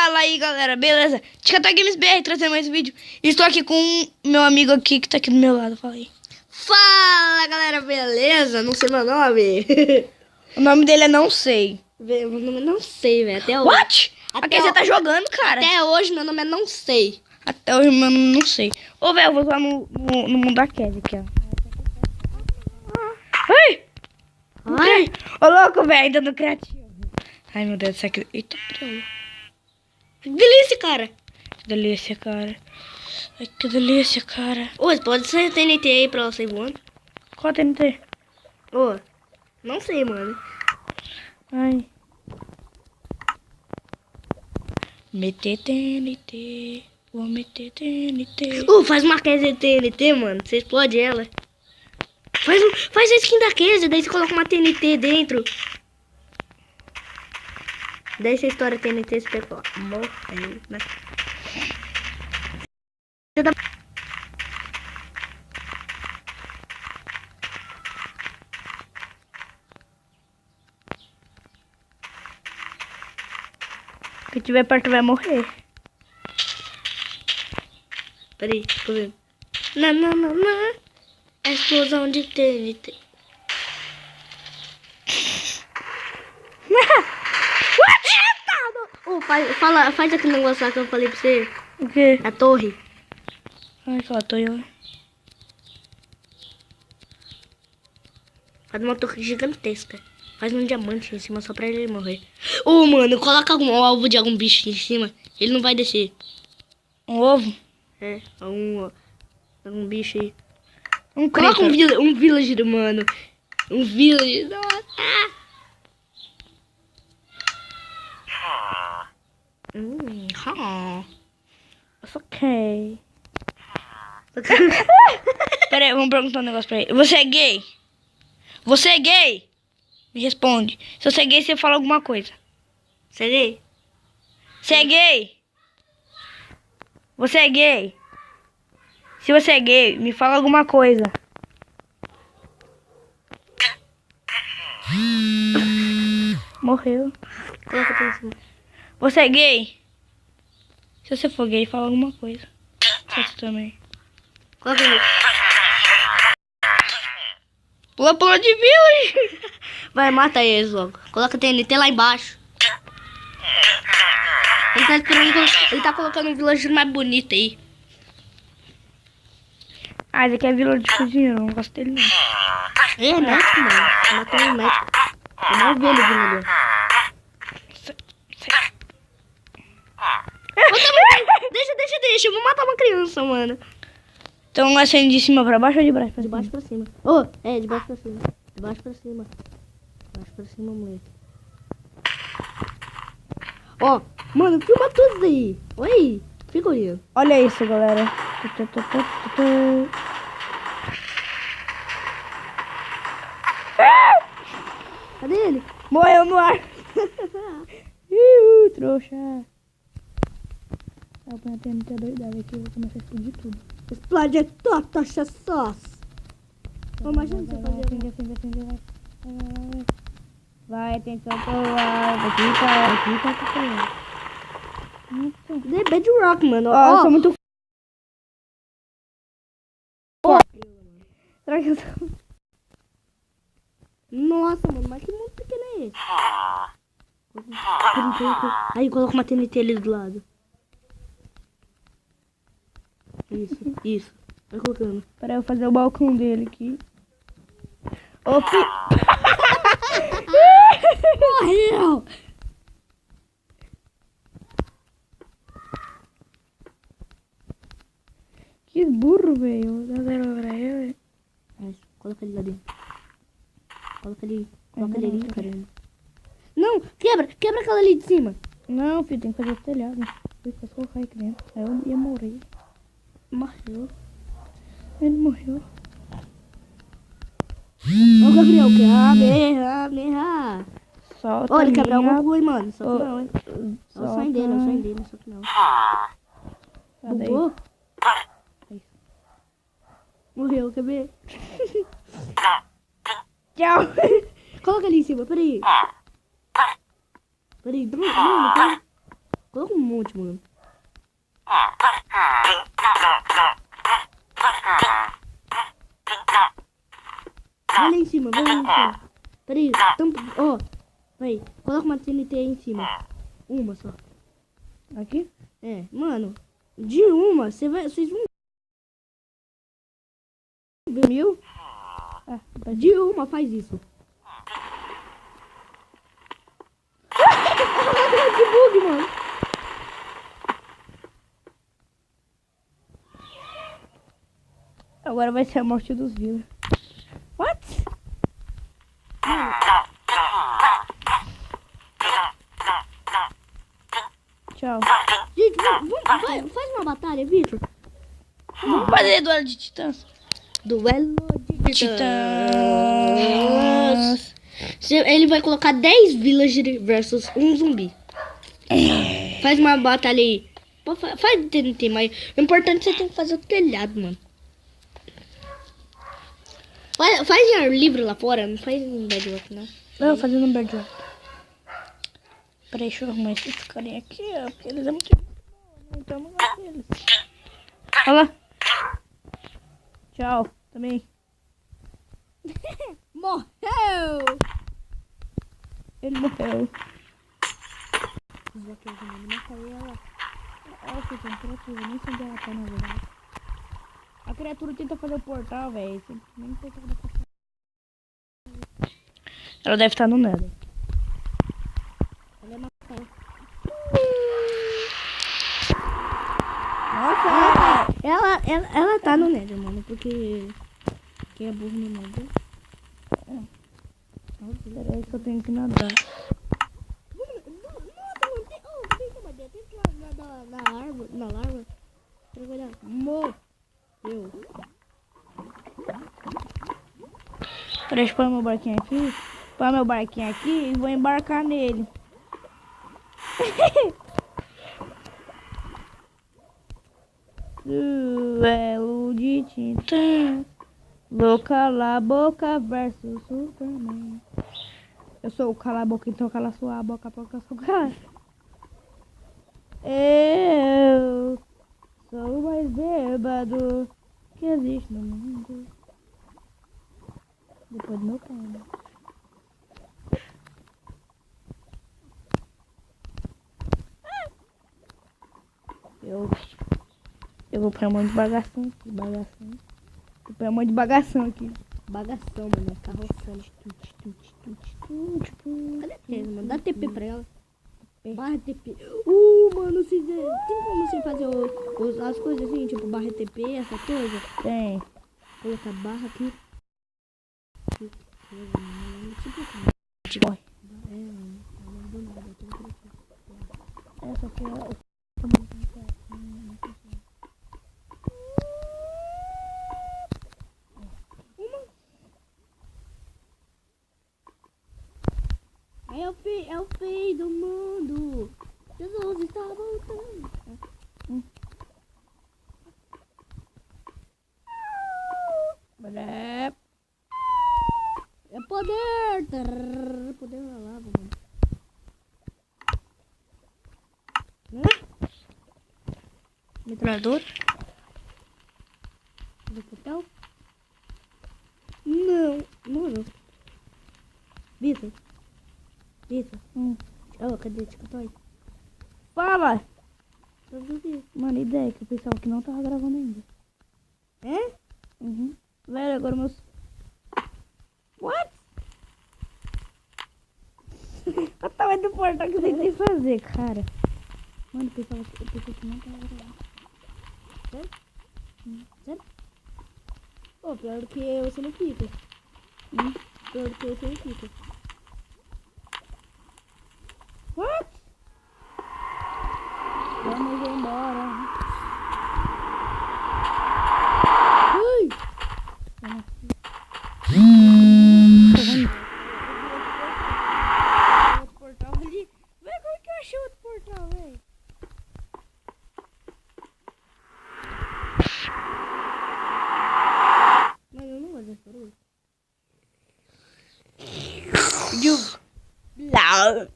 Fala aí, galera, beleza? TikTok Games BR trazendo mais um vídeo. Estou aqui com meu amigo aqui que tá aqui do meu lado, fala aí. Fala, galera, beleza? Não sei meu nome. O nome dele é Não Sei. Meu nome não sei, velho. Até hoje. What? Aqui você tá jogando, cara. Até hoje meu nome é Não Sei. Até hoje meu nome não sei. Ô, velho, eu vou usar no mundo da Kelly aqui, ó. Ai! Ai. Ô, louco, velho, ainda no criativo. Ai, meu Deus do céu. Eita, peraí. Que delícia, cara. Que delícia, cara. Ai, que delícia, cara. Ô, pode ser TNT aí pra você voando? Qual TNT? Ô, não sei, mano. Ai. Meter TNT. Vou meter TNT. Faz uma case de TNT, mano. Você explode ela. Faz a skin da case, daí você coloca uma TNT dentro. Daí você estoura TNT, você pega, ó. Morreu, né? Quem tiver perto vai morrer. Peraí, tô vendo. Não. É explosão de TNT. Faz aquele negócio lá que eu falei pra você. O quê? A torre. Ai, só tô eu. Faz uma torre gigantesca. Faz um diamante em cima só pra ele morrer. Mano, coloca algum alvo de algum bicho em cima. Ele não vai descer. Um ovo? É, algum bicho aí. Coloca Um villager, mano. Um villager. Nossa. Ok. Pera aí, vamos perguntar um negócio pra ele. Você é gay? Você é gay? Me responde. Se você é gay, você fala alguma coisa. Você é gay? Você é gay? Você é gay? Se você é gay, me fala alguma coisa. Morreu. Coloca pra cima. Você é gay? Se você for gay, fala alguma coisa. Você também. Coloca aí. Pula de village. Vai, mata eles logo. Coloca TNT lá embaixo. Ele tá colocando um villager mais bonito aí. Ah, esse aqui é village de cozinha, eu não gosto dele não. É médico, mano. Matou um médico. É uma ovelha vindo ali. Deixa. Eu vou matar uma criança, mano. Então acende de cima pra baixo ou de baixo pra De cima? baixo pra cima. De baixo pra cima. De baixo pra cima. De baixo pra cima, moleque. Mano, filma tudo aí. Olha aí. Figurinha. Olha isso, galera. Cadê ele? Morreu no ar. Trouxa. Eu ponho a TNT doidada aqui, eu vou começar a explodir tudo. Explode tocha sauce. Imagina você fazer. Acende. Vai, tem que controlar. Aqui tá. Cadê Bedrock, mano? Eu sou muito Será que eu sou... Nossa, mano, mas que mundo pequeno é esse? Aí, coloca uma TNT ali do lado. Isso. Vai colocando. Pera aí, eu vou fazer o balcão dele aqui. Morreu! Que burro, velho. Dá zero pra ele. Coloca ele lá dentro. Coloca ali ali, caramba. Não, quebra aquela ali de cima. Não, filho, tem que fazer o telhado. Eu só colocar aqui dentro. Aí eu ia morrer. Morreu. Ele morreu. Ó, Gabriel, Kamehameha. Solta. Ó, ele quebra minha... alguma coisa, mano. Só que não, hein. É o sonho dele, só que não. Bugou? Morreu, quebrei. Tchau. Coloca ali em cima, peraí. Peraí, mano, coloca um monte, mano. Vai lá em cima, vai lá em cima. Peraí, tampa. Ó, vai. Coloca uma TNT aí em cima. Uma só. Aqui? É, mano. De uma, vocês vão. Viu? Ah, De uma, faz isso. Que bug, mano. agora vai ser a morte dos vivos. What? Tchau. Gente, faz uma batalha, Vitor. Vamos fazer duelo de titãs. Duelo de Titãs. Ele vai colocar 10 villager versus um zumbi. Faz uma batalha aí. Faz TNT, mas o importante é você tem que fazer o telhado, mano. Faz em livro lá fora, não faz em bedrock, não. Eu vou fazer no bedrock. Peraí, deixa eu arrumar esses carinha aqui, ó. Porque eles é muito bom. Então eu não gosto deles. Olha lá. Tchau. Também. Morreu! Ele morreu. Já que eu matei ela. Olha essa criatura. Nem sei onde ela tá, na verdade. A criatura tenta fazer o portal, velho. Nem sei o que ela tá fazendo. Ela deve estar no Nether. Ela é matada. Nossa! Ela tá no Nether, mano, porque quem é burro no Nether. Peraí que eu tenho que nadar. Na larva. Morreu. Peraí, deixa eu pôr meu barquinho aqui. Pôr meu barquinho aqui e vou embarcar nele. Duelo de titã. Vou calar a boca versus Superman. Eu sou o cala a boca, então cala sua boca porque eu sou o cara. Eu sou o mais bêbado que existe no mundo. Depois do meu pai. Eu vou pôr um monte de bagação aqui. Vou pôr um monte de bagação aqui. Bagação, mano. Carroçando. Cadê a Teresa, mano? Dá TP pra ela. Barra TP. Mano, tem como você fazer as coisas assim, tipo barra TP, essa coisa? Tem. Colocar barra aqui. Corre. Essa aqui é... É o fim do mundo. Jesus está voltando. É poder. Poder na lava, mano. Metralhador? Do portal? Não, mano. Vitor. Cadê o TikTok? Fala! Tô ouvindo. Mano, ideia que eu pensava que não tava gravando ainda. É? Uhum. Velho, agora meus... What? Olha o tamanho do portal que eu tentei fazer, cara. Mano, eu pensei que não tava gravando. Sério? Sério? Pô, pior do que você não fica. Pior do que você não fica. What? Vamos embora. Ai! Outro portal ali. Velho, como que eu achei outro portal, velho? Mas eu não vou dessa barulho. Não.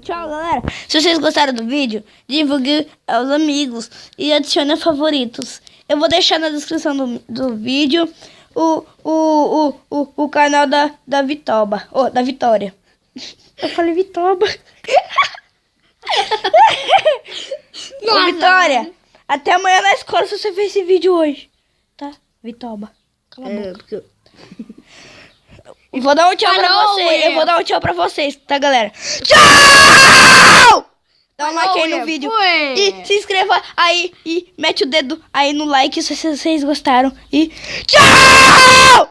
Tchau, galera. Se vocês gostaram do vídeo, divulgue aos amigos e adicione a favoritos. Eu vou deixar na descrição do vídeo o canal da Vitoba. Da Vitória. Eu falei Vitoba. Ô, Vitória, até amanhã na escola se você ver esse vídeo hoje. Tá? Vitoba. Cala a boca. E vou dar um tchau pra vocês. Eu vou dar um tchau pra vocês, tá, galera? Tchau! Dá um like aí no vídeo. E se inscreva aí e mete o dedo aí no like se vocês gostaram. E tchau!